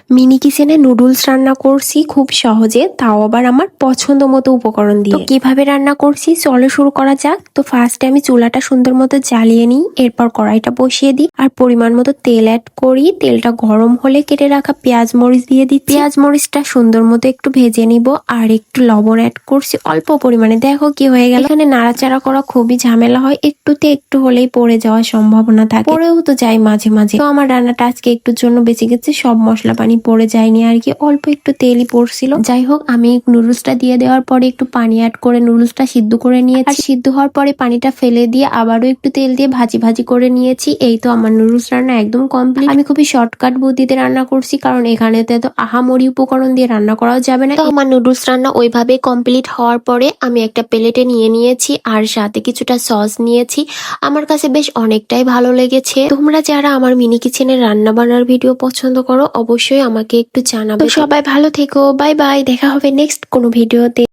Mini কিচেনে noodles রান্না করছি খুব সহজে, তাও আবার আমার পছন্দ মতো উপকরণ দিয়ে। তো কিভাবে রান্না করছি চলো শুরু করা যাক। তো ফার্স্টে আমি চুলাটা সুন্দর মতো জ্বালিয়ে নিই, এরপর কড়াইটা বসিয়ে দিই আর পরিমাণ মতো তেল অ্যাড করি। তেলটা গরম হলে কেটে রাখা পেঁয়াজ মরিচ দিয়ে দিই। পেঁয়াজ মরিচটা সুন্দর মতো একটু ভেজে নিব আর একটু লবণ অ্যাড করছি অল্প পরিমাণে। দেখো কি হয়ে গেল, এখানে নাড়াচাড়া করা খুবই ঝামেলা হয়, একটুতে একটু হলেই পড়ে যাওয়ার সম্ভাবনা থাকে, পড়েও তো যায় মাঝে মাঝে। তো আমার রান্নাটা আজকে একটুর জন্য বেঁচে গেছে, সব মশলা পানি পড়ে যায়নি আর কি, অল্প একটু তেলই পড়ছিল। যাই হোক, আমি নুডলসটা দিয়ে দেওয়ার পরে একটু পানি অ্যাড করে নুডলসটা সিদ্ধ করে নিয়েছি। আর সিদ্ধ হওয়ার পরে পানিটা ফেলে দিয়ে আবারও একটু তেল দিয়ে ভাজি ভাজি করে নিয়েছি। এই তো আমার নুডলস রান্না একদম কমপ্লিট। আমি খুবই শর্টকাট বুদ্ধিতে রান্না করছি, কারণ এখানেতে তো আহামরি উপকরণ দিয়ে রান্না করাও যাবে না। তো আমার নুডলস রান্না ওইভাবে কমপ্লিট হওয়ার পরে আমি একটা প্লেটে নিয়ে নিয়েছি আর সাথে কিছুটা সস নিয়েছি। আমার কাছে বেশ অনেকটাই ভালো লেগেছে। তোমরা যারা আমার মিনি কিচেনের রান্না বান্নার ভিডিও পছন্দ করো অবশ্যই আমাকে একটু জানাবে। তো সবাই ভালো থেকো, বাই বাই, দেখা হবে নেক্সট কোনো ভিডিওতে।